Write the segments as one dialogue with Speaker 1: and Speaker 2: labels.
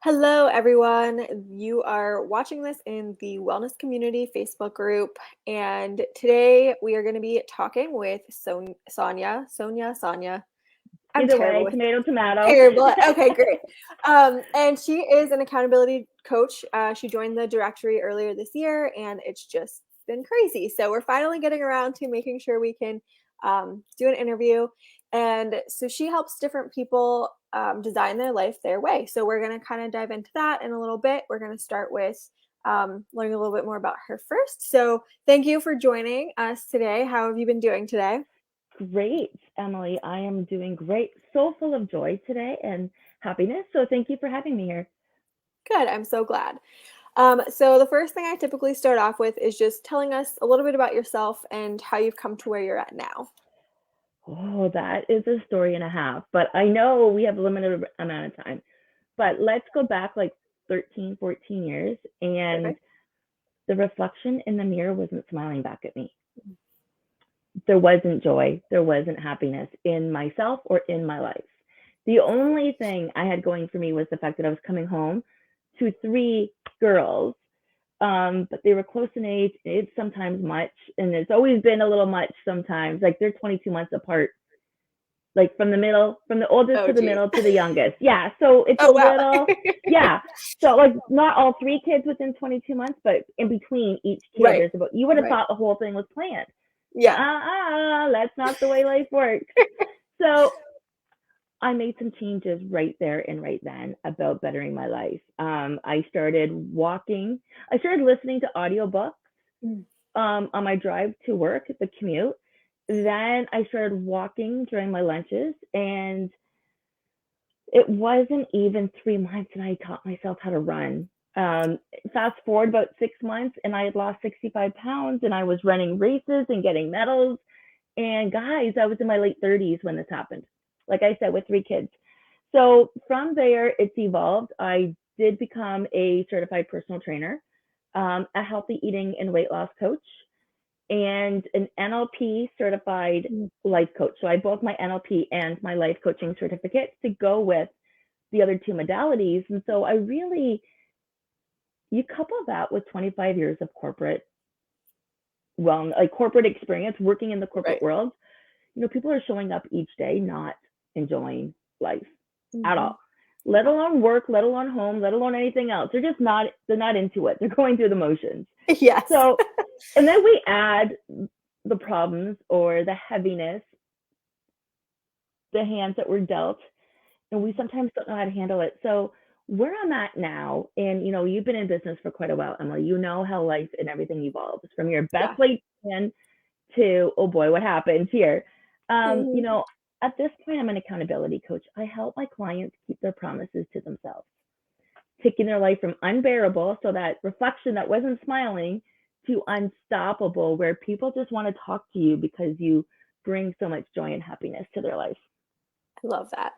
Speaker 1: Hello, everyone. You are watching this in the Wellness Community Facebook group, and today we are going to be talking with Sonya. I'm
Speaker 2: Either
Speaker 1: terrible
Speaker 2: way,
Speaker 1: with
Speaker 2: tomato, tomato.
Speaker 1: terrible. Okay, great. And she is an accountability coach. She joined the directory earlier this year, and it's just been crazy. So we're finally getting around to making sure we can do an interview. And so she helps different people design their life their way. So we're going to kind of dive into that in a little bit. We're going to start with learning a little bit more about her first. So thank you for joining us today. How have you been doing today?
Speaker 2: Great, Emily. I am doing great. So full of joy today and happiness. So thank you for having me here.
Speaker 1: Good. I'm so glad. So the first thing I typically start off with is just telling us a little bit about yourself and how you've come to where you're at now.
Speaker 2: Oh, that is a story and a half, but I know we have a limited amount of time. But let's go back like 13, 14 years, and
Speaker 1: Perfect.
Speaker 2: the reflection in the mirror wasn't smiling back at me. There wasn't joy, there wasn't happiness in myself or in my life. The only thing I had going for me was the fact that I was coming home to three girls, but they were close in age. It's sometimes much, and it's always been a little much sometimes. Like they're 22 months apart, like from the oldest
Speaker 1: Oh,
Speaker 2: to the
Speaker 1: geez.
Speaker 2: middle to the youngest. Yeah, so it's a
Speaker 1: Oh, wow.
Speaker 2: little, yeah. So like not all three kids within 22 months, but in between each kid,
Speaker 1: Right.
Speaker 2: there's about, you would have
Speaker 1: Right.
Speaker 2: thought the whole thing was planned.
Speaker 1: Yeah.
Speaker 2: That's not the way life works. So I made some changes right there and right then about bettering my life. I started walking. I started listening to audiobooks
Speaker 1: Mm.
Speaker 2: on my drive to work, the commute. Then I started walking during my lunches, and it wasn't even 3 months, and I taught myself how to run. Um, Fast forward about 6 months, and I had lost 65 pounds, and I was running races and getting medals. And guys, I was in my late 30s when this happened. Like I said, with three kids. So from there, it's evolved. I did become a certified personal trainer, a healthy eating and weight loss coach, and an NLP certified
Speaker 1: Mm.
Speaker 2: life coach. So I both my NLP and my life coaching certificates to go with the other two modalities. And so I really, you couple that with 25 years of corporate, well, like corporate experience working in the corporate
Speaker 1: Right.
Speaker 2: world, people are showing up each day not enjoying life at
Speaker 1: Hmm.
Speaker 2: all, let alone work, let alone home, let alone anything else. They're not into it. They're going through the motions.
Speaker 1: Yes.
Speaker 2: So, and then we add the problems or the heaviness, the hands that were dealt, and we sometimes don't know how to handle it. So, where I'm at now, and you've been in business for quite a while, Emily, you know how life and everything evolves from your best
Speaker 1: Yeah.
Speaker 2: laid plan to, oh boy, what happens here?
Speaker 1: Hmm.
Speaker 2: At this point, I'm an accountability coach. I help my clients keep their promises to themselves, taking their life from unbearable, so that reflection that wasn't smiling, to unstoppable, where people just want to talk to you because you bring so much joy and happiness to their life.
Speaker 1: I love that.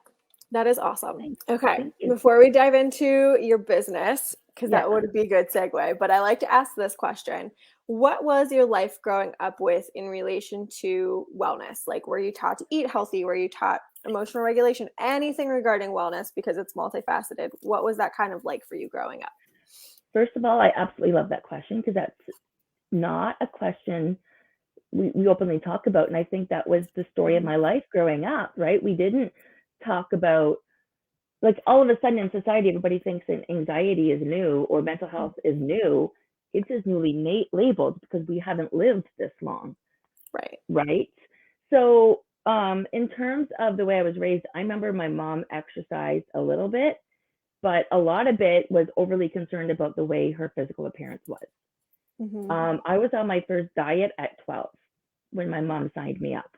Speaker 1: That is awesome.
Speaker 2: Thanks.
Speaker 1: Okay.
Speaker 2: Thank you.
Speaker 1: Before we dive into your business, because
Speaker 2: Yeah.
Speaker 1: that would be a good segue, but I like to ask this question. What was your life growing up with in relation to wellness? Like, were you taught to eat healthy? Were you taught emotional regulation? Anything regarding wellness, because it's multifaceted. What was that kind of like for you growing up?
Speaker 2: First of all, I absolutely love that question because that's not a question we openly talk about. And I think that was the story of
Speaker 1: Mhm.
Speaker 2: my life growing up, right? We didn't talk about, like, all of a sudden in society, everybody thinks that anxiety is new or mental health is new. It's just newly labeled because we haven't lived this long,
Speaker 1: Right.
Speaker 2: right? So, in terms of the way I was raised, I remember my mom exercised a little bit, but a lot of it was overly concerned about the way her physical appearance was.
Speaker 1: Hmm.
Speaker 2: I was on my first diet at 12 when my mom signed me up.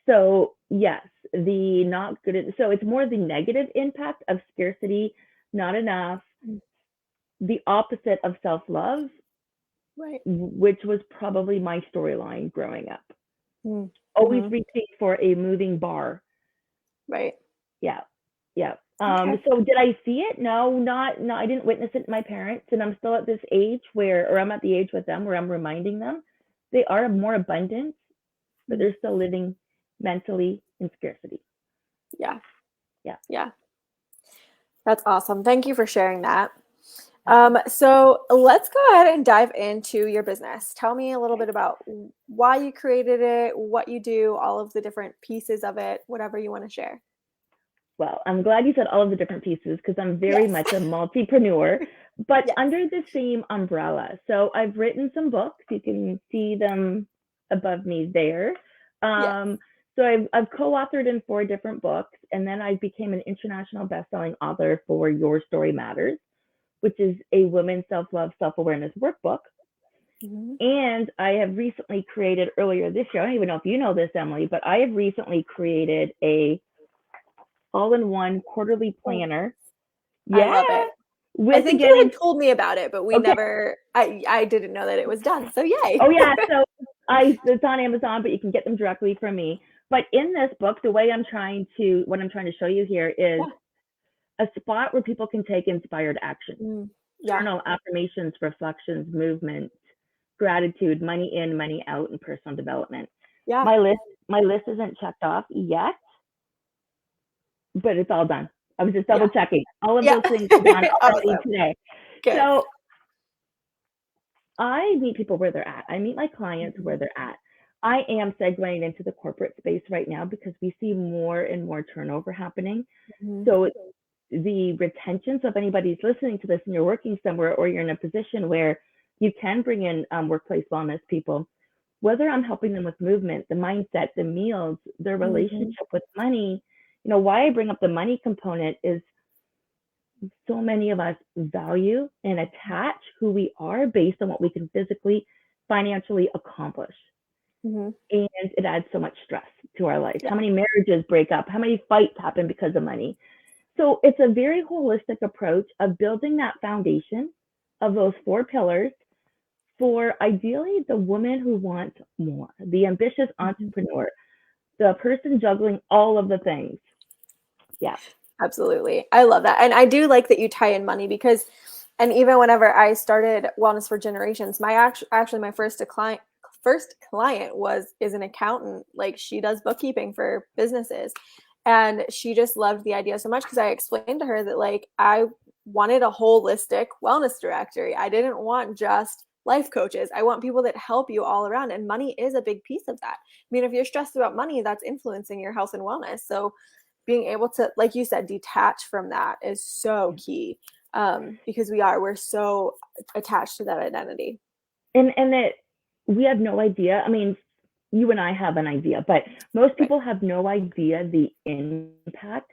Speaker 2: So yes, the not good. So it's more the negative impact of scarcity, not enough, the opposite of self-love,
Speaker 1: Right.
Speaker 2: which was probably my storyline growing up. Always
Speaker 1: Mm-hmm.
Speaker 2: reaching for a moving bar.
Speaker 1: Right.
Speaker 2: Yeah, yeah.
Speaker 1: Okay.
Speaker 2: So did I see it? No, not. No, I didn't witness it in my parents, and I'm still at this age where, or I'm at the age with them where I'm reminding them they are more abundant, but
Speaker 1: Mm.
Speaker 2: they're still living mentally in scarcity.
Speaker 1: Yeah.
Speaker 2: Yeah.
Speaker 1: Yeah. That's awesome. Thank you for sharing that.
Speaker 2: Yeah.
Speaker 1: So let's go ahead and dive into your business. Tell me a little bit about why you created it, what you do, all of the different pieces of it, whatever you want to share.
Speaker 2: Well, I'm glad you said all of the different pieces because I'm very
Speaker 1: Yes.
Speaker 2: much a multipreneur, but
Speaker 1: Yes.
Speaker 2: under the same umbrella. So I've written some books. You can see them above me there.
Speaker 1: Yes.
Speaker 2: Um, so I've co-authored in 4 different books, and then I became an international best-selling author for Your Story Matters, which is a women's self-love, self-awareness workbook.
Speaker 1: Mm-hmm.
Speaker 2: And I have recently created earlier this year, I don't even know if you know this, Emily, but I have recently created a all-in-one quarterly
Speaker 1: Oh,
Speaker 2: planner.
Speaker 1: I
Speaker 2: Yeah,
Speaker 1: love it. I
Speaker 2: with
Speaker 1: think you
Speaker 2: beginning.
Speaker 1: had told me about it, but we
Speaker 2: Okay.
Speaker 1: never, I didn't know that it was done. So yay.
Speaker 2: Oh yeah. So it's on Amazon, but you can get them directly from me. But in this book, what I'm trying to show you here is
Speaker 1: Yeah.
Speaker 2: a spot where people can take inspired action,
Speaker 1: Mm, yeah.
Speaker 2: journal, affirmations, reflections, movement, gratitude, money in, money out, and personal development.
Speaker 1: Yeah.
Speaker 2: My list isn't checked off yet, but it's all done. I was just double
Speaker 1: Yeah.
Speaker 2: checking. All of
Speaker 1: Yeah.
Speaker 2: those things are done already
Speaker 1: Awesome.
Speaker 2: today.
Speaker 1: Good.
Speaker 2: So I meet people where they're at. I meet my clients
Speaker 1: Mhm.
Speaker 2: where they're at. I am segueing into the corporate space right now because we see more and more turnover happening.
Speaker 1: Mhm.
Speaker 2: So the retention, so if anybody's listening to this and you're working somewhere or you're in a position where you can bring in workplace wellness people, whether I'm helping them with movement, the mindset, the meals, their
Speaker 1: Mhm.
Speaker 2: relationship with money, why I bring up the money component is so many of us value and attach who we are based on what we can physically, financially accomplish.
Speaker 1: Mhm.
Speaker 2: And it adds so much stress to our lives.
Speaker 1: Yeah.
Speaker 2: How many marriages break up? How many fights happen because of money? So it's a very holistic approach of building that foundation of those 4 pillars for ideally the woman who wants more, the ambitious
Speaker 1: Mhm.
Speaker 2: entrepreneur, the person juggling all of the things. Yeah.
Speaker 1: Absolutely. I love that. And I do like that you tie in money because, and even whenever I started Wellness for Generations, actually my first client is an accountant. Like she does bookkeeping for businesses. And she just loved the idea so much because I explained to her that like I wanted a holistic wellness directory. I didn't want just life coaches. I want people that help you all around. And money is a big piece of that. I mean, if you're stressed about money, that's influencing your health and wellness. So being able to, like you said, detach from that is so key, because we're so attached to that identity.
Speaker 2: And that we have no idea. I mean, you and I have an idea, but most
Speaker 1: Right.
Speaker 2: people have no idea the impact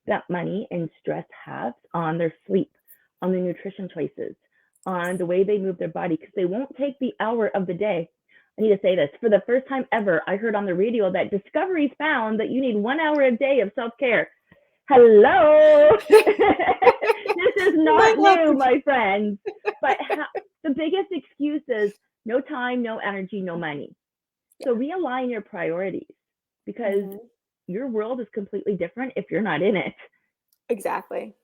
Speaker 2: that money and stress has on their sleep, on their nutrition choices, on the way they move their body, because they won't take the hour of the day. I need to say this. For the first time ever, I heard on the radio that discoveries found that you need 1 hour a day of self care. Hello. This is
Speaker 1: I
Speaker 2: not
Speaker 1: love
Speaker 2: new,
Speaker 1: it.
Speaker 2: my friends. But the biggest excuse is no time, no energy, no money. So
Speaker 1: Yeah.
Speaker 2: realign your priorities because
Speaker 1: Hmm.
Speaker 2: your world is completely different if you're not in it.
Speaker 1: Exactly.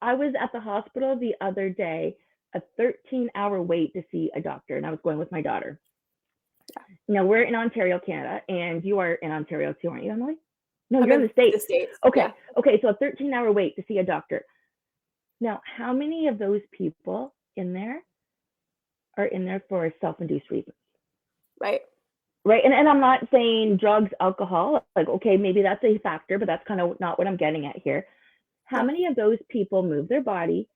Speaker 2: I was at the hospital the other day, a 13-hour wait to see a doctor, and I was going with my daughter. We're in Ontario, Canada, and you are in Ontario too, aren't you, Emily? No,
Speaker 1: I'm
Speaker 2: you're in
Speaker 1: in
Speaker 2: the
Speaker 1: the
Speaker 2: States.
Speaker 1: States.
Speaker 2: Okay.
Speaker 1: Yeah.
Speaker 2: Okay. So a 13-hour wait to see a doctor. Now, how many of those people in there are in there for self-induced reasons?
Speaker 1: Right.
Speaker 2: Right. And I'm not saying drugs, alcohol, like, okay, maybe that's a factor, but that's kind of not what I'm getting at here. How
Speaker 1: Yeah.
Speaker 2: many of those people move their body,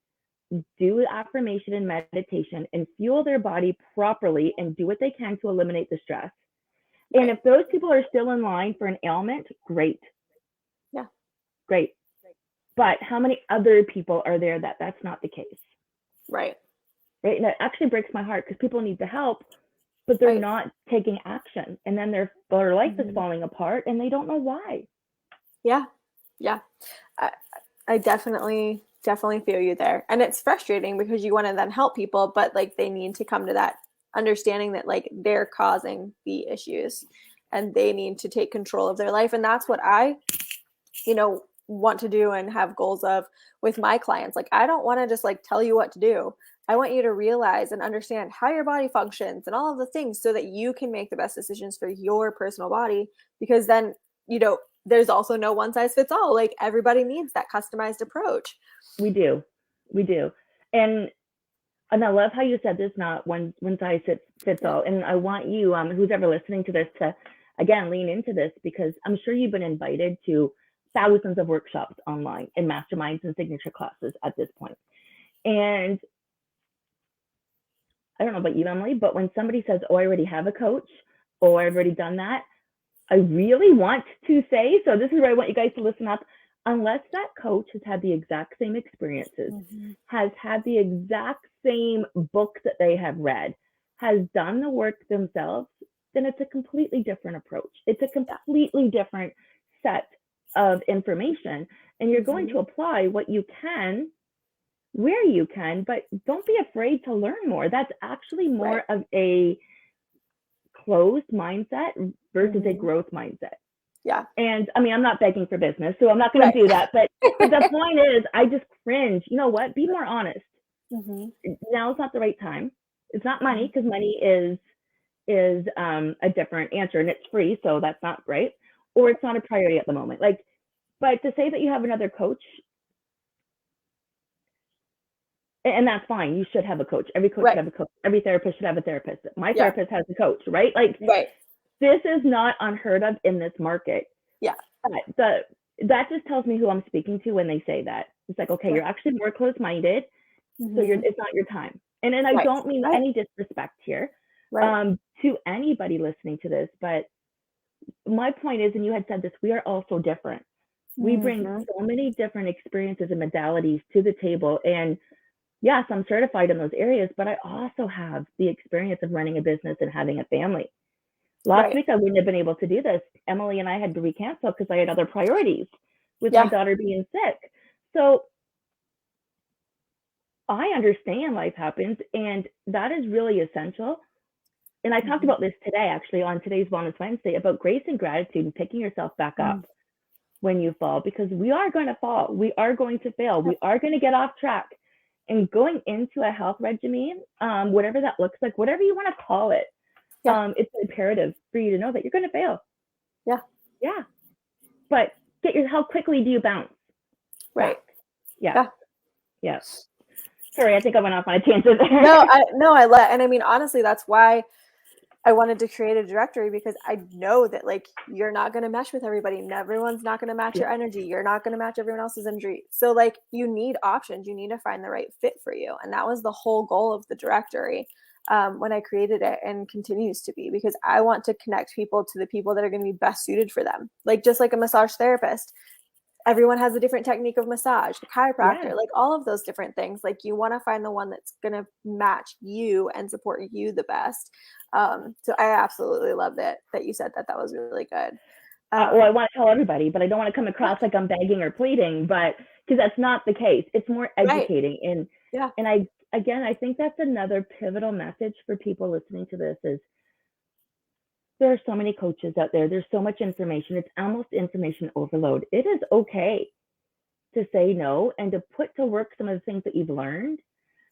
Speaker 2: do affirmation and meditation, and fuel their body properly and do what they can to eliminate the stress? And
Speaker 1: Right.
Speaker 2: if those people are still in line for an ailment, great,
Speaker 1: Yeah.
Speaker 2: great. But how many other people are there that that's not the case?
Speaker 1: Right.
Speaker 2: Right. And that actually breaks my heart because people need the help, but they're
Speaker 1: Right.
Speaker 2: not taking action. And then their life is
Speaker 1: Hmm.
Speaker 2: falling apart and they don't know why.
Speaker 1: Yeah. Yeah. I, I definitely feel you there. And it's frustrating because you want to then help people, but like they need to come to that understanding that like they're causing the issues and they need to take control of their life. And that's what I, want to do and have goals of with my clients. Like I don't want to just like tell you what to do. I want you to realize and understand how your body functions and all of the things so that you can make the best decisions for your personal body because then, there's also no one size fits all. Like everybody needs that customized approach.
Speaker 2: We do. We do. And I love how you said this, not one size fits all. And I want you, who's ever listening to this, to again lean into this, because I'm sure you've been invited to thousands of workshops online and masterminds and signature classes at this point. And I don't know about you, Emily, but when somebody says, "Oh, I already have a coach," or "I've already done that," I really want to say, so this is where I want you guys to listen up. Unless that coach has had the exact same experiences, has had the exact same books that they have read, has done the work themselves, then it's a completely different approach. It's a completely different set of information. And you're going to apply what you can, where you can, but don't be afraid to learn more. That's actually more of a closed mindset versus a growth mindset.
Speaker 1: Yeah.
Speaker 2: And I mean, I'm not begging for business, so I'm not going to do that. But the point is, I just cringe. You know what? Be more honest. Now is not the right time. It's not money, because money is a different answer, and it's free, so that's not right. Or it's not a priority at the moment. Like, but to say that you have another coach, and that's fine. You should have a coach. Every coach should have a coach. Every therapist should have a therapist. My therapist has a coach, right? Like, this is not unheard of in this market.
Speaker 1: Yeah.
Speaker 2: That just tells me who I'm speaking to when they say that. It's like, okay, you're actually more closed-minded, so it's not your time. And I don't mean any disrespect here to anybody listening to this, but my point is, and you had said this, we are all so different. We bring so many different experiences and modalities to the table. And yes, I'm certified in those areas, but I also have the experience of running a business and having a family. Last week, I wouldn't have been able to do this. Emily and I had to recancel because I had other priorities with my daughter being sick. So I understand life happens, and that is really essential. And I talked about this today, actually, on today's Wellness Wednesday, about grace and gratitude and picking yourself back up when you fall, because we are going to fall. We are going to fail. We are going to get off track. And going into a health regimen, whatever that looks like, whatever you want to call it, it's imperative for you to know that you're going to fail. Yeah. But how quickly do you bounce?
Speaker 1: Right.
Speaker 2: Yeah. Sorry, I think I went off on a tangent there.
Speaker 1: I love it. And I mean, honestly, that's why I wanted to create a directory, because I know that like you're not going to mesh with everybody. Everyone's not going to match your energy. You're not going to match everyone else's energy. So like you need options. You need to find the right fit for you. And that was the whole goal of the directory when I created it, and continues to be, because I want to connect people to the people that are going to be best suited for them. Like just like a massage therapist, everyone has a different technique of massage, a chiropractor, like all of those different things. Like you want to find the one that's going to match you and support you the best. So I absolutely love that you said that. That was really good.
Speaker 2: Well, I want to tell everybody, but I don't want to come across like I'm begging or pleading, but because that's not the case. It's more educating. And I think that's another pivotal message for people listening to this is there are so many coaches out there. There's so much information. It's almost information overload. It is okay to say no and to put to work some of the things that you've learned.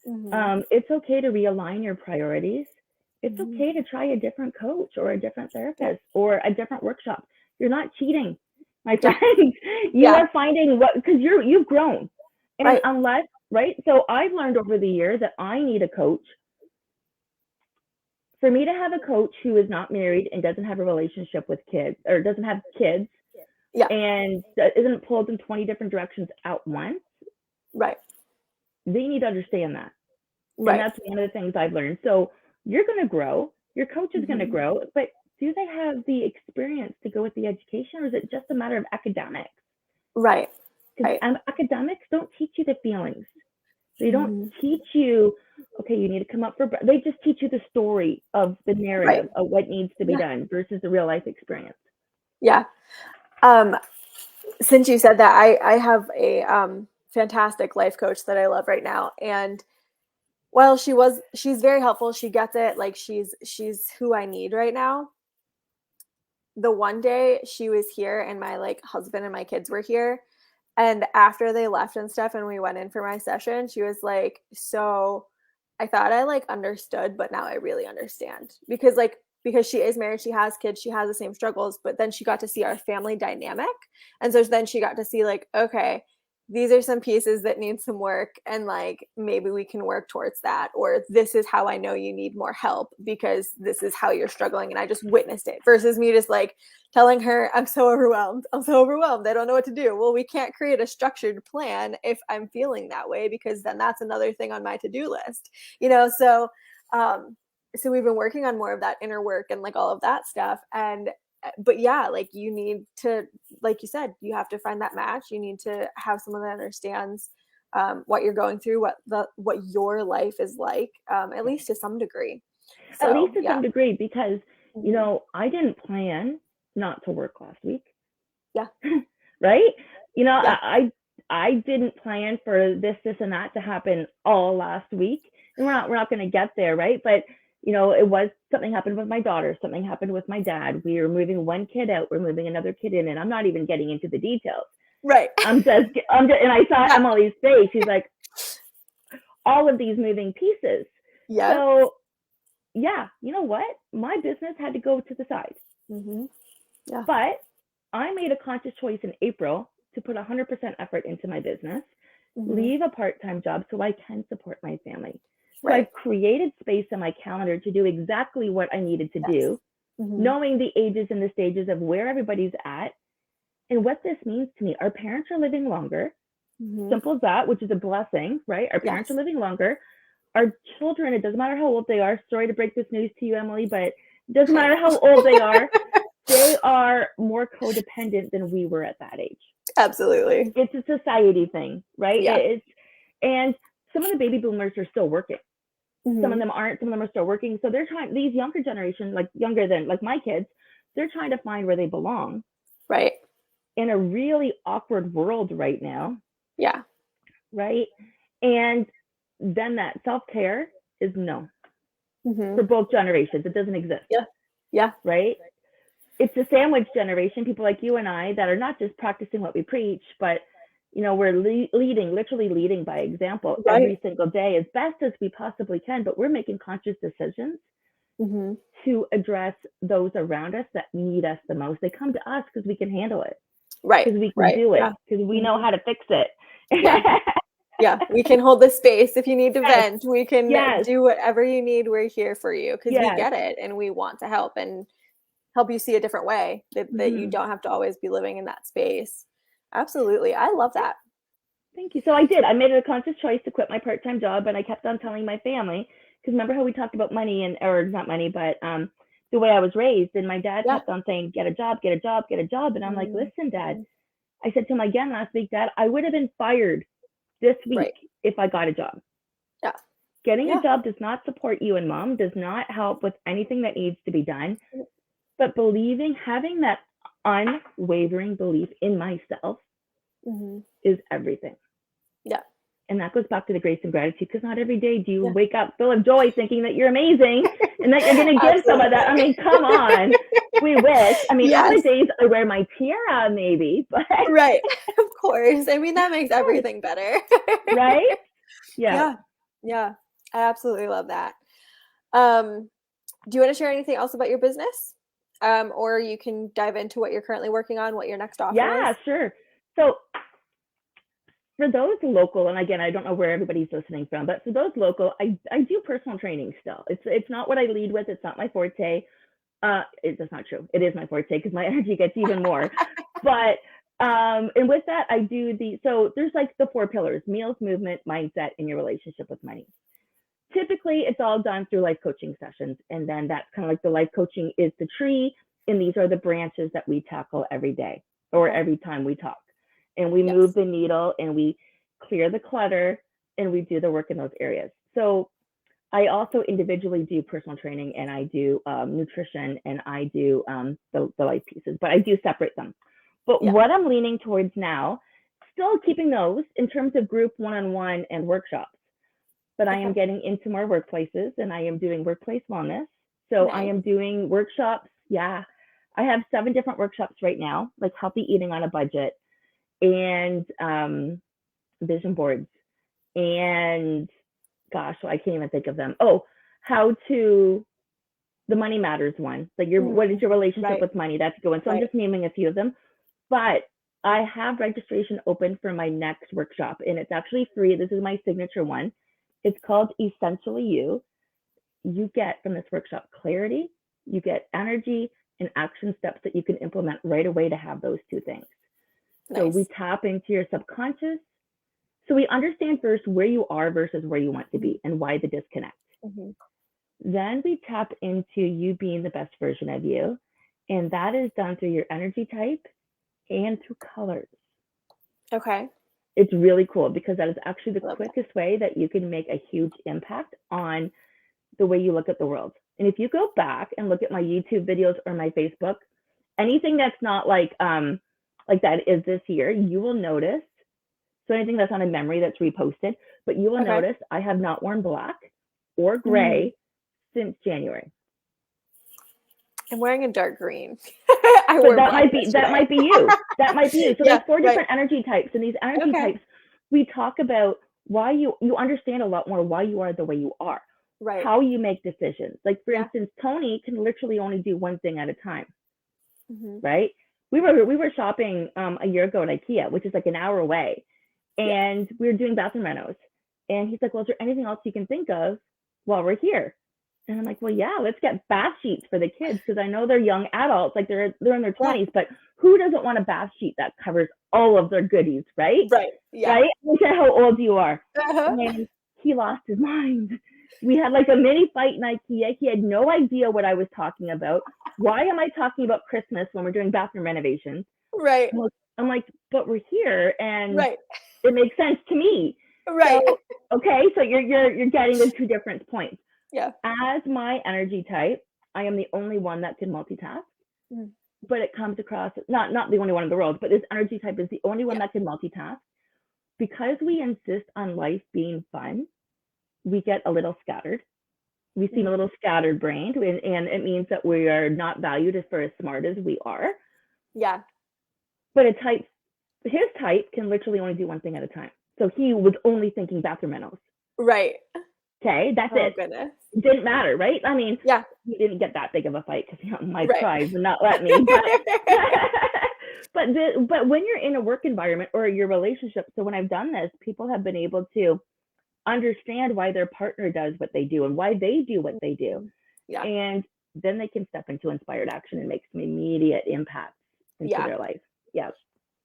Speaker 2: It's okay to realign your priorities. It's okay to try a different coach or a different therapist or a different workshop. You're not cheating, my friends. You are finding because you've grown. And unless, so I've learned over the year that I need a coach. For me to have a coach who is not married and doesn't have a relationship with kids, or doesn't have kids, and isn't pulled in 20 different directions at once, they need to understand that. And that's one of the things I've learned. So you're going to grow, your coach is going to grow, but do they have the experience to go with the education, or is it just a matter of academics? Because academics don't teach you the feelings. They don't teach you, okay, you need to come up for, they just teach you the story of the narrative of what needs to be done versus the real life experience.
Speaker 1: Since you said that, I have a fantastic life coach that I love right now. And while she's very helpful, she gets it. Like she's who I need right now. The one day she was here and my like husband and my kids were here, and after they left and stuff and we went in for my session, she was like, so I thought I like understood, but now I really understand. Because like because she is married, she has kids, she has the same struggles, but then she got to see our family dynamic. And so then she got to see like, okay, these are some pieces that need some work, and like maybe we can work towards that, or this is how I know you need more help because this is how you're struggling and I just witnessed it, versus me just like telling her I'm so overwhelmed, I don't know what to do. Well, we can't create a structured plan if I'm feeling that way, because then that's another thing on my to-do list, so we've been working on more of that inner work and like all of that stuff. And but yeah, like you need to, like you said, you have to find that match. You need to have someone that understands what you're going through, what your life is like, at least to some degree.
Speaker 2: At least to
Speaker 1: Yeah.
Speaker 2: some degree, because I didn't plan not to work last week.
Speaker 1: Yeah.
Speaker 2: Right?
Speaker 1: Yeah.
Speaker 2: I didn't plan for this and that to happen all last week, and we're not going to get there, right? But it was, something happened with my daughter, something happened with my dad. We were moving one kid out, we're moving another kid in, and I'm not even getting into the details.
Speaker 1: Right.
Speaker 2: I'm just, and I saw Emily's face. She's like, all of these moving pieces.
Speaker 1: Yeah.
Speaker 2: So, yeah, you know what? My business had to go to the side.
Speaker 1: Mm-hmm. Yeah.
Speaker 2: But I made a conscious choice in April to put 100% effort into my business, leave a part-time job so I can support my family. So I've created space in my calendar to do exactly what I needed to do, knowing the ages and the stages of where everybody's at and what this means to me. Our parents are living longer, simple as that, which is a blessing, right? Our parents are living longer. Our children, it doesn't matter how old they are. Sorry to break this news to you, Emily, but it doesn't matter how old they are. They are more codependent than we were at that age.
Speaker 1: Absolutely.
Speaker 2: It's a society thing, right?
Speaker 1: Yeah.
Speaker 2: And some of the baby boomers are still working. Some of them aren't. Some of them are still working. So they're trying, these younger generation, like younger than like my kids, they're trying to find where they belong.
Speaker 1: Right.
Speaker 2: In a really awkward world right now.
Speaker 1: Yeah.
Speaker 2: Right. And then that self-care is no. For both generations. It doesn't exist.
Speaker 1: Yeah. Yeah.
Speaker 2: Right. It's a sandwich generation, people like you and I, that are not just practicing what we preach, but we're literally leading by example every single day as best as we possibly can. But we're making conscious decisions to address those around us that need us the most. They come to us because we can handle it, because we can do it, because we know how to fix it.
Speaker 1: Yeah, we can hold the space if you need to vent. We can do whatever you need. We're here for you because we get it and we want to help and help you see a different way that you don't have to always be living in that space. Absolutely. I love that.
Speaker 2: Thank you. So I did. I made a conscious choice to quit my part-time job, and I kept on telling my family, because remember how we talked about money or not money, but the way I was raised, and my dad kept on saying, get a job, get a job, get a job. And I'm like, listen, Dad, I said to him again last week, Dad, I would have been fired this week if I got a job.
Speaker 1: Yeah.
Speaker 2: Getting a job does not support you and Mom, does not help with anything that needs to be done. But having that unwavering belief in myself is everything.
Speaker 1: Yeah.
Speaker 2: And that goes back to the grace and gratitude, because not every day do you wake up full of joy thinking that you're amazing and that you're going to give some of that. I mean, come on. We wish. I mean, other days I wear my tiara maybe, but.
Speaker 1: Right. Of course. I mean, that makes everything better.
Speaker 2: Right?
Speaker 1: Yeah. I absolutely love that. Do you want to share anything else about your business? Or you can dive into what you're currently working on, what your next offer is.
Speaker 2: Yeah, sure. So for those local, and again, I don't know where everybody's listening from, but for those local, I do personal training still. It's not what I lead with. It's not my forte. That's not true. It is my forte because my energy gets even more. But and with that, I do so there's like the 4 pillars: meals, movement, mindset, and your relationship with money. Typically, it's all done through life coaching sessions. And then that's kind of like the life coaching is the tree. And these are the branches that we tackle every day or every time we talk. And we move the needle and we clear the clutter and we do the work in those areas. So I also individually do personal training, and I do nutrition, and I do the life pieces, but I do separate them. But what I'm leaning towards now, still keeping those in terms of group one-on-one and workshops. But I am getting into more workplaces, and I am doing workplace wellness. So I am doing workshops. Yeah. I have 7 different workshops right now, like healthy eating on a budget and vision boards. And gosh, I can't even think of them. Oh, how to the money matters one. Like what is your relationship with money? That's going. So I'm just naming a few of them. But I have registration open for my next workshop, and it's actually free. This is my signature one. It's called Essentially You. You get from this workshop clarity, you get energy and action steps that you can implement right away to have those two things. Nice. So we tap into your subconscious. So we understand first where you are versus where you want to be and why the disconnect. Mm-hmm. Then we tap into you being the best version of you. And that is done through your energy type and through colors.
Speaker 1: Okay.
Speaker 2: It's really cool because that is actually the quickest way that you can make a huge impact on the way you look at the world. And if you go back and look at my YouTube videos or my Facebook, anything that's not like that is this year, you will notice. So anything that's on a memory that's reposted, but you will notice I have not worn black or gray since January.
Speaker 1: I'm wearing a dark green.
Speaker 2: That might be you. That might be you. So there's 4 different energy types, and these energy types, we talk about why you understand a lot more why you are the way you are. Right. How you make decisions. Like for instance, Tony can literally only do one thing at a time. Mm-hmm. Right? We were shopping a year ago at IKEA, which is like an hour away. And we were doing bathroom renos. And he's like, well, is there anything else you can think of while we're here? And I'm like, well, yeah, let's get bath sheets for the kids because I know they're young adults, like they're in their 20s, but who doesn't want a bath sheet that covers all of their goodies, right?
Speaker 1: Right. Yeah.
Speaker 2: Right? Look at how old you are. And he lost his mind. We had like a mini fight in IKEA. He had no idea what I was talking about. Why am I talking about Christmas when we're doing bathroom renovations?
Speaker 1: Right.
Speaker 2: I'm like, but we're here and it makes sense to me.
Speaker 1: Right.
Speaker 2: So, so you're getting the 2 different points.
Speaker 1: Yeah.
Speaker 2: As my energy type, I am the only one that can multitask. Mm. But it comes across not the only one in the world, but this energy type is the only one that can multitask. Because we insist on life being fun, we get a little scattered. We seem a little scattered brained, and it means that we are not valued for as smart as we are.
Speaker 1: Yeah.
Speaker 2: But his type can literally only do one thing at a time. So he was only thinking bathroom renos.
Speaker 1: Right.
Speaker 2: Okay, that's it.
Speaker 1: Goodness.
Speaker 2: It didn't matter, right? I mean, he didn't get that big of a fight because my pride would not let me. But when you're in a work environment or your relationship, so when I've done this, people have been able to understand why their partner does what they do and why they do what they do. Yeah. And then they can step into inspired action and make some immediate impacts into their life. Yeah.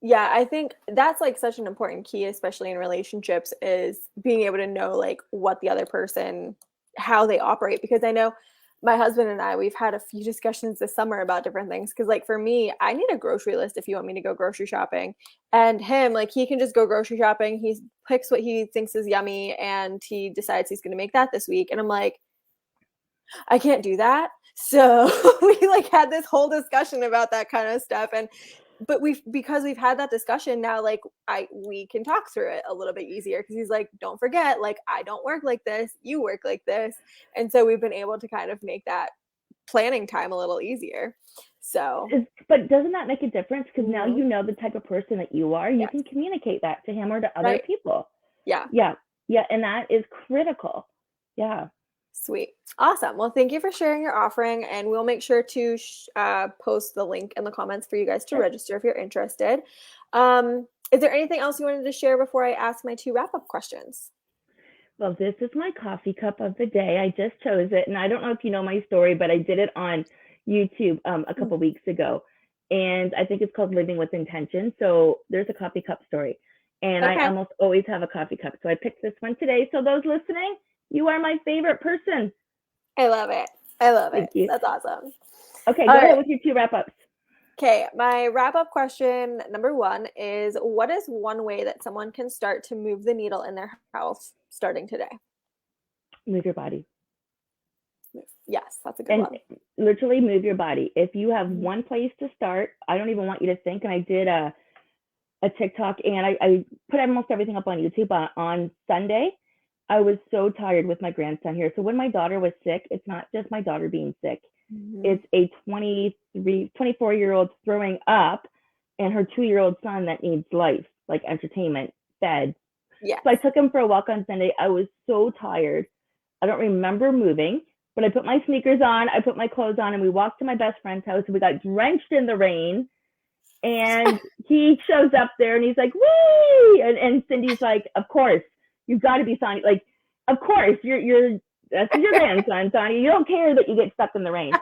Speaker 1: Yeah, I think that's like such an important key, especially in relationships, is being able to know like what the other person, how they operate. Because I know my husband and I, we've had a few discussions this summer about different things. Because like for me, I need a grocery list if you want me to go grocery shopping. And him, like he can just go grocery shopping. He picks what he thinks is yummy and he decides he's going to make that this week. And I'm like, I can't do that. So we like had this whole discussion about that kind of stuff. But because we've had that discussion now, like we can talk through it a little bit easier because he's like, don't forget, like I don't work like this, you work like this. And so we've been able to kind of make that planning time a little easier. So
Speaker 2: but doesn't that make a difference? Because now you know the type of person that you are, you can communicate that to him or to other people. Yeah. And that is critical. Yeah.
Speaker 1: Sweet. Awesome. Well, thank you for sharing your offering, and we'll make sure to post the link in the comments for you guys to register if you're interested. Is there anything else you wanted to share before I ask my 2 wrap-up questions?
Speaker 2: Well, this is my coffee cup of the day. I just chose it, and I don't know if you know my story, but I did it on YouTube a couple weeks ago, and I think it's called Living with Intention. So there's a coffee cup story, and I almost always have a coffee cup. So I picked this one today. So those listening, you are my favorite person.
Speaker 1: I love it. Thank you. That's awesome.
Speaker 2: Okay, go ahead with your 2 wrap-ups.
Speaker 1: Okay, my wrap-up question number 1 is, what is one way that someone can start to move the needle in their health starting today?
Speaker 2: Move your body.
Speaker 1: Yes, that's a good one.
Speaker 2: Literally move your body. If you have one place to start, I don't even want you to think, and I did a TikTok, and I put almost everything up on YouTube on Sunday. I was so tired with my grandson here. So when my daughter was sick, it's not just my daughter being sick. It's a 24-year-old throwing up and her 2-year-old son that needs life, like entertainment, fed. Yeah. So I took him for a walk on Sunday. I was so tired. I don't remember moving. But I put my sneakers on, I put my clothes on, and we walked to my best friend's house, and we got drenched in the rain. And he shows up there, and he's like, "Wee!" And Cindy's like, "Of course, you've got to be Sonya. Like, of course, you're that's your grandson, Sonya. You don't care that you get stuck in the rain."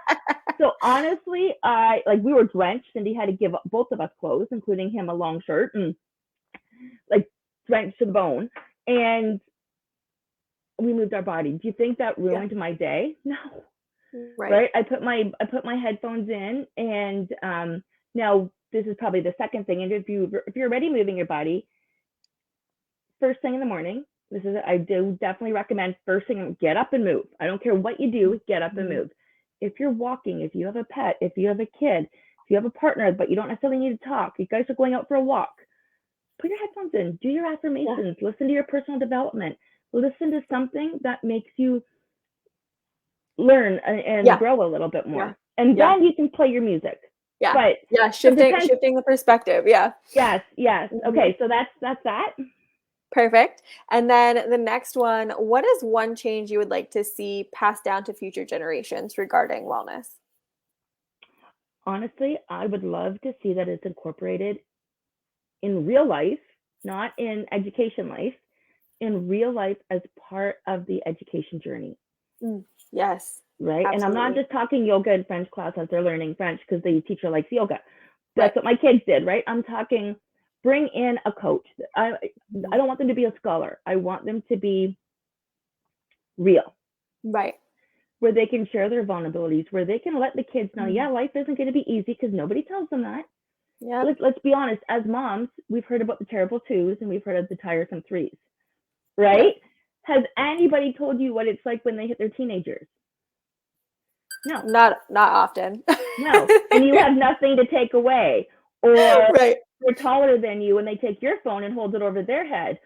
Speaker 2: So honestly, we were drenched. Cindy had to give both of us clothes, including him a long shirt, and like drenched to the bone. And we moved our body. Do you think that ruined my day? No. Right. I put my headphones in, and now this is probably the second thing. And if you're already moving your body, first thing in the morning, I do definitely recommend first thing, get up and move. I don't care what you do, get up and move. If you're walking, if you have a pet, if you have a kid, if you have a partner, but you don't necessarily need to talk, you guys are going out for a walk, put your headphones in, do your affirmations, listen to your personal development, listen to something that makes you learn and grow a little bit more. And then you can play your music.
Speaker 1: But shifting the perspective. Yes.
Speaker 2: Okay, so that's that.
Speaker 1: Perfect. And then the next one, what is one change you would like to see passed down to future generations regarding wellness?
Speaker 2: Honestly, I would love to see that it's incorporated in real life, not in education life, in real life as part of the education journey.
Speaker 1: Yes.
Speaker 2: Right. Absolutely. And I'm not just talking yoga and French class as they're learning French because the teacher likes yoga. That's what my kids did, right? I'm talking bring in a coach. I don't want them to be a scholar. I want them to be real.
Speaker 1: Right.
Speaker 2: Where they can share their vulnerabilities, where they can let the kids know, life isn't going to be easy because nobody tells them that. Yeah. Let's be honest. As moms, we've heard about the terrible twos and we've heard of the tiresome threes, right? Yeah. Has anybody told you what it's like when they hit their teenagers? No.
Speaker 1: Not often.
Speaker 2: No. And you have nothing to take away. Or they're taller than you and they take your phone and hold it over their head.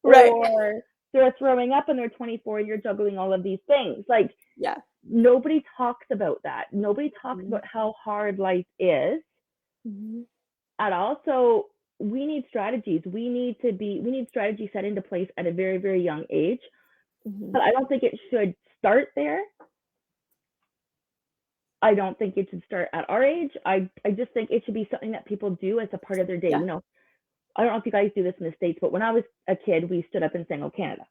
Speaker 1: Right.
Speaker 2: Or they're throwing up and they're 24 and you're juggling all of these things. Like, nobody talks about that. Nobody talks about how hard life is at all. So we need strategies. We need strategies set into place at a very, very young age. But I don't think it should start there. I don't think it should start at our age. I just think it should be something that people do as a part of their day. You know, I don't know if you guys do this in the States, but when I was a kid, we stood up and sang "O Canada."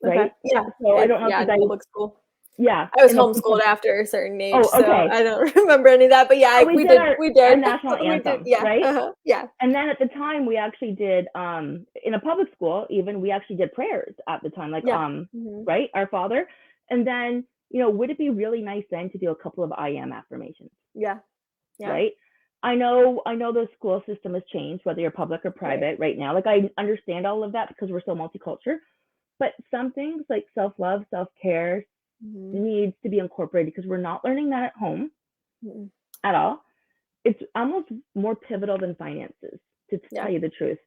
Speaker 2: Right?
Speaker 1: Okay. Yeah.
Speaker 2: So I don't know if you guys.
Speaker 1: Public school.
Speaker 2: Yeah.
Speaker 1: I was homeschooled after a certain age, so I don't remember any of that. But we did
Speaker 2: our national anthem, right?
Speaker 1: Yeah.
Speaker 2: And then at the time, we actually did in a public school. Even we actually did prayers at the time, like right, Our Father, and then. You know, would it be really nice then to do a couple of I am affirmations?
Speaker 1: Yeah.
Speaker 2: Right? I know the school system has changed, whether you're public or private right now. Like, I understand all of that because we're so multicultural. But some things like self-love, self-care needs to be incorporated because we're not learning that at home at all. It's almost more pivotal than finances, to tell you the truth.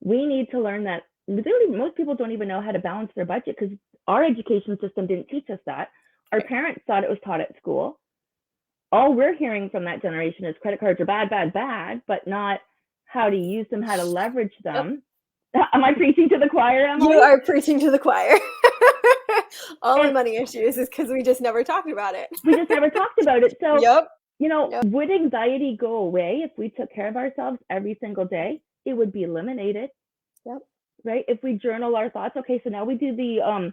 Speaker 2: We need to learn that. Most people don't even know how to balance their budget because our education system didn't teach us that. Our parents thought it was taught at school. All we're hearing from that generation is credit cards are bad, bad, bad, but not how to use them, how to leverage them. Am I preaching to the choir, Emily?
Speaker 1: You are preaching to the choir. All the money issues is because we just never talked about it.
Speaker 2: We just never talked about it. So, would anxiety go away if we took care of ourselves every single day? It would be eliminated.
Speaker 1: Yep.
Speaker 2: Right? If we journal our thoughts. Okay, so now we do the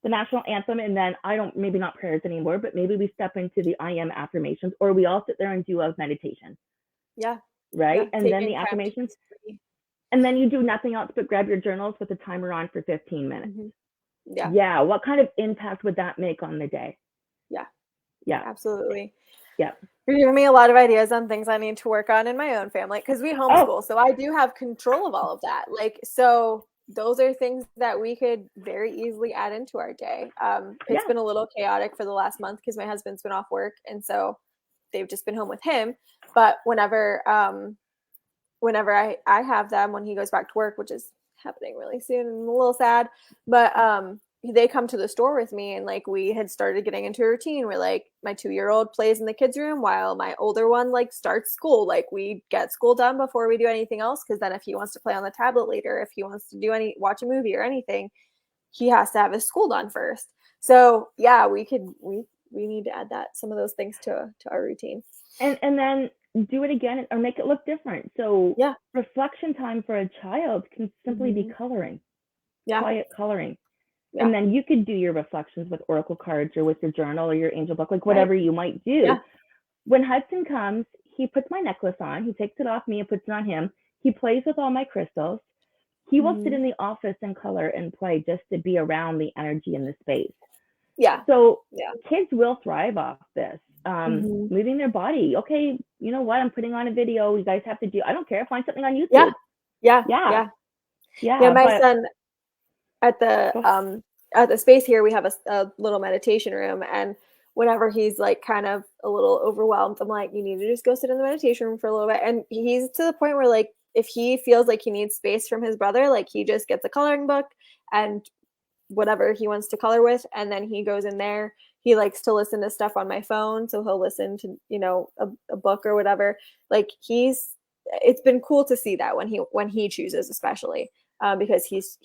Speaker 2: national anthem, and then maybe not prayers anymore, but maybe we step into the I am affirmations, or we all sit there and do a meditation.
Speaker 1: Yeah.
Speaker 2: Right. Yeah, and then the affirmations. And then you do nothing else but grab your journals with the timer on for 15 minutes.
Speaker 1: Yeah.
Speaker 2: Yeah. What kind of impact would that make on the day?
Speaker 1: Yeah.
Speaker 2: Yeah.
Speaker 1: Absolutely.
Speaker 2: Yeah.
Speaker 1: You're giving me a lot of ideas on things I need to work on in my own family because we homeschool. So I do have control of all of that. So those are things that we could very easily add into our day. It's been a little chaotic for the last month because my husband's been off work. And so they've just been home with him. But whenever I have them, when he goes back to work, which is happening really soon, and I'm a little sad, but they come to the store with me, and we had started getting into a routine where my 2-year-old plays in the kids' room while my older one starts school. We get school done before we do anything else, because then if he wants to play on the tablet later, if he wants to watch a movie or anything, he has to have his school done first. So yeah, we need to add some of those things to our routine.
Speaker 2: And then do it again or make it look different. So
Speaker 1: Yeah.
Speaker 2: reflection time for a child can simply be
Speaker 1: Hmm.
Speaker 2: coloring,
Speaker 1: Yeah.
Speaker 2: quiet coloring.
Speaker 1: Yeah.
Speaker 2: And then you could do your reflections with oracle cards or with your journal or your angel book, like
Speaker 1: Right.
Speaker 2: whatever you might do.
Speaker 1: Yeah.
Speaker 2: When Hudson comes, he puts my necklace on, he takes it off me and puts it on him. He plays with all my crystals. He will sit
Speaker 1: Hmm.
Speaker 2: in the office and color and play just to be around the energy in the space.
Speaker 1: Yeah.
Speaker 2: So
Speaker 1: Yeah.
Speaker 2: kids will thrive off this.
Speaker 1: Hmm.
Speaker 2: Moving their body. Okay, you know what? I'm putting on a video. You guys have to do. I don't care. Find something on
Speaker 1: Yeah.
Speaker 2: YouTube.
Speaker 1: Yeah.
Speaker 2: Yeah,
Speaker 1: Yeah. Yeah.
Speaker 2: yeah.
Speaker 1: My
Speaker 2: But
Speaker 1: son at the
Speaker 2: oh,
Speaker 1: um at the space here, we have a little meditation room, and whenever he's like kind of a little overwhelmed, I'm like, you need to just go sit in the meditation room for a little bit. And he's to the point where like if he feels like he needs space from his brother, like he just gets a coloring book and whatever he wants to color with, and then he goes in there. He likes to listen to stuff on my phone, so he'll listen to a book or whatever. Like it's been cool to see that when he chooses, especially because he's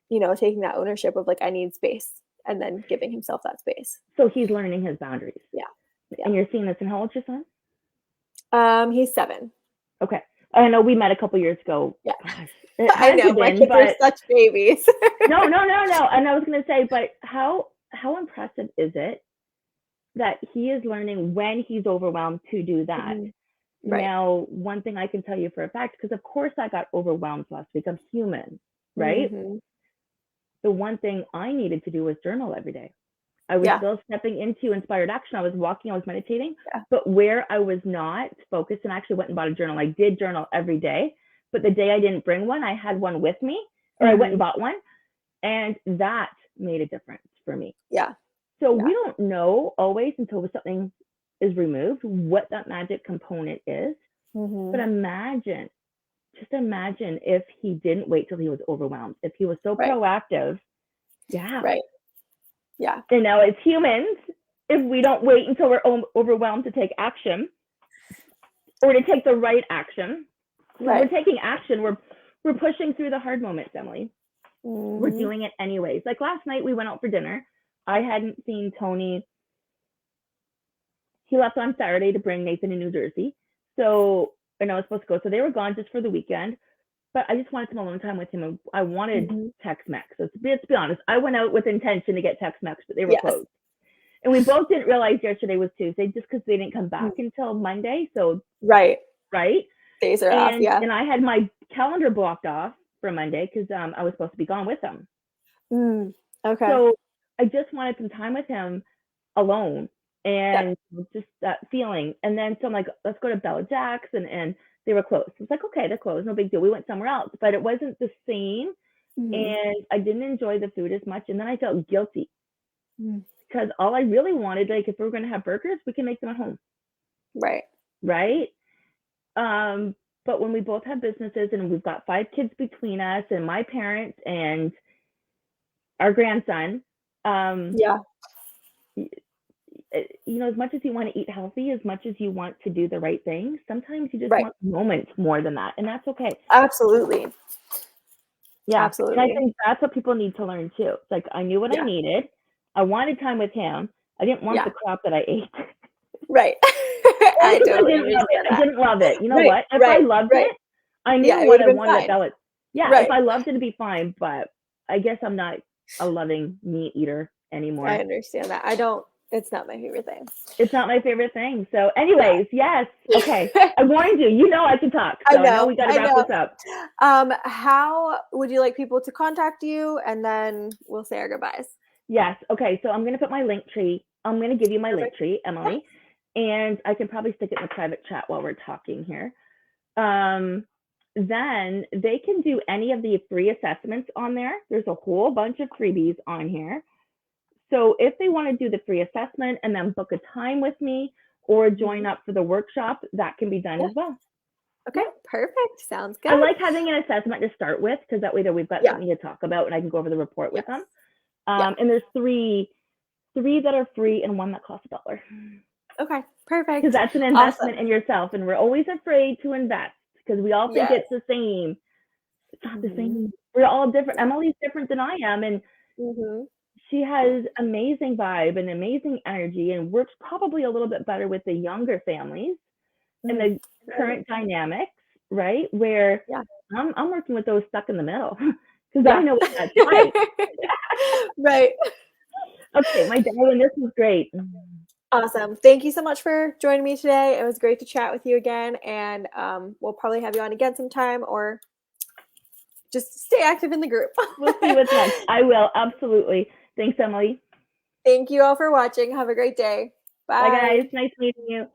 Speaker 1: taking that ownership of like I need space, and then giving himself that space.
Speaker 2: so he's learning his boundaries,
Speaker 1: Yeah. Yeah.
Speaker 2: and you're seeing this. And how old's your son?
Speaker 1: He's 7.
Speaker 2: Okay, I know we met a couple years ago.
Speaker 1: Yeah.
Speaker 2: Gosh, it
Speaker 1: I
Speaker 2: has
Speaker 1: know my
Speaker 2: been,
Speaker 1: kids are
Speaker 2: but
Speaker 1: such babies.
Speaker 2: no, no, no, no. And I was gonna say, but how impressive is it that he is learning when he's overwhelmed to do that?
Speaker 1: Mhm. Right.
Speaker 2: Now, one thing I can tell you for a fact, because of course I got overwhelmed last week. I'm human, right?
Speaker 1: Hmm.
Speaker 2: The one thing I needed to do was journal every day. I was
Speaker 1: Yeah.
Speaker 2: still stepping into inspired action. I was walking, I was meditating,
Speaker 1: Yeah.
Speaker 2: but where I was not focused, and I actually went and bought a journal. I did journal every day, but the day I didn't bring one, I had one with me, or I went and
Speaker 1: Hmm.
Speaker 2: bought one, and that made a difference for me.
Speaker 1: Yeah.
Speaker 2: So
Speaker 1: Yeah.
Speaker 2: we don't know always until something is removed what that magic component is. But
Speaker 1: Hmm.
Speaker 2: just imagine if he didn't wait till he was overwhelmed, if he was so
Speaker 1: Right.
Speaker 2: proactive. Yeah.
Speaker 1: Right. Yeah.
Speaker 2: And now, as humans, if we don't wait until we're overwhelmed to take action or to take the right action, when we're
Speaker 1: Right.
Speaker 2: taking action, we're pushing through the hard moments, Emily. We're
Speaker 1: Hmm.
Speaker 2: doing it anyways. Like last night, we went out for dinner. I hadn't seen Tony. He left on Saturday to bring Nathan in New Jersey. So, and I was supposed to go. So they were gone just for the weekend. But I just wanted some alone time with him. And I wanted
Speaker 1: Hmm.
Speaker 2: Tex-Mex. So let's be honest. I went out with intention to get Tex-Mex, but they were
Speaker 1: Yes.
Speaker 2: closed. And we both didn't realize yesterday was Tuesday just because they didn't come back
Speaker 1: Mhm.
Speaker 2: until Monday. So,
Speaker 1: Right.
Speaker 2: right.
Speaker 1: Days are off.
Speaker 2: And
Speaker 1: Yeah.
Speaker 2: I had my calendar blocked off for Monday because I was supposed to be gone with them.
Speaker 1: Mm. Okay.
Speaker 2: So I just wanted some time with him alone
Speaker 1: Yep.
Speaker 2: and just that feeling. And then so I'm like, let's go to Bella Jack's, and they were closed. It's like, okay, they're closed, no big deal. We went somewhere else, but it wasn't the same,
Speaker 1: Hmm.
Speaker 2: and I didn't enjoy the food as much. And then I felt guilty
Speaker 1: Mm.
Speaker 2: because all I really wanted, like, if we were going to have burgers, we can make them at home,
Speaker 1: Right.
Speaker 2: right? But when we both have businesses and we've got 5 kids between us and my parents and our grandson,
Speaker 1: Yeah.
Speaker 2: as much as you want to eat healthy, as much as you want to do the right thing, sometimes you just
Speaker 1: Right.
Speaker 2: want moments more than that, and that's okay.
Speaker 1: Absolutely.
Speaker 2: Yeah, and I
Speaker 1: Absolutely.
Speaker 2: think that's what people need to learn too. It's like I knew what I
Speaker 1: Yeah.
Speaker 2: needed. I wanted time with him. I didn't want
Speaker 1: Yeah.
Speaker 2: the crap that I ate.
Speaker 1: Right.
Speaker 2: Only
Speaker 1: I
Speaker 2: because I
Speaker 1: totally
Speaker 2: didn't love it.
Speaker 1: understand
Speaker 2: I
Speaker 1: that.
Speaker 2: didn't love it. You know
Speaker 1: Right.
Speaker 2: what? If I
Speaker 1: Right.
Speaker 2: loved
Speaker 1: Right.
Speaker 2: it, I
Speaker 1: Yeah.
Speaker 2: knew
Speaker 1: It would
Speaker 2: what
Speaker 1: have
Speaker 2: I
Speaker 1: been
Speaker 2: wanted at
Speaker 1: fine.
Speaker 2: Bella. Yeah, if
Speaker 1: Right.
Speaker 2: I loved it, it'd be fine. But I guess I'm not a loving meat eater
Speaker 1: I
Speaker 2: anymore.
Speaker 1: understand that. I don't. It's not my favorite thing.
Speaker 2: It's not my favorite thing. So,
Speaker 1: Yeah.
Speaker 2: anyways, yes. Okay. I warned you. You know I can talk.
Speaker 1: I
Speaker 2: So I know
Speaker 1: know.
Speaker 2: we got to
Speaker 1: I
Speaker 2: wrap
Speaker 1: know.
Speaker 2: this up.
Speaker 1: How would you like people to contact you, and then we'll say our goodbyes?
Speaker 2: Yes. Okay. So I'm going to put my link tree. I'm going to give you my link
Speaker 1: Perfect.
Speaker 2: tree,
Speaker 1: Yeah.
Speaker 2: Emily, and I can probably stick it in the private chat while we're talking here. Then they can do any of the free assessments on there. There's a whole bunch of freebies on here. So if they want to do the free assessment and then book a time with me or join up for the workshop, that can be done
Speaker 1: Yeah.
Speaker 2: as well.
Speaker 1: Okay.
Speaker 2: Yeah.
Speaker 1: Perfect. Sounds good.
Speaker 2: I like having an assessment to start with because that way that we've got
Speaker 1: Yeah.
Speaker 2: something to talk about and I can go over the report with
Speaker 1: Yes.
Speaker 2: them.
Speaker 1: Yeah.
Speaker 2: And there's three that are free and one that costs $1.
Speaker 1: Okay.
Speaker 2: Because
Speaker 1: Perfect.
Speaker 2: that's an investment
Speaker 1: Awesome.
Speaker 2: in yourself. And we're always afraid to invest because we all think
Speaker 1: Yes.
Speaker 2: it's the same. It's not the
Speaker 1: Mhm.
Speaker 2: same. We're all different. Emily's different than I am. And
Speaker 1: Mhm.
Speaker 2: she has amazing vibe and amazing energy and works probably a little bit better with the younger families and
Speaker 1: Mhm.
Speaker 2: the current dynamics, right? Where
Speaker 1: Yeah.
Speaker 2: I'm working with those stuck in the middle because I
Speaker 1: Yeah.
Speaker 2: know what that's like.
Speaker 1: Right.
Speaker 2: Okay, my darling, this was great.
Speaker 1: Awesome. Thank you so much for joining me today. It was great to chat with you again, and we'll probably have you on again sometime, or just stay active in the group.
Speaker 2: We'll see what's next. I will, absolutely. Thanks, Emily.
Speaker 1: Thank you all for watching. Have a great day.
Speaker 2: Bye, guys.
Speaker 1: Bye.
Speaker 2: Nice meeting you.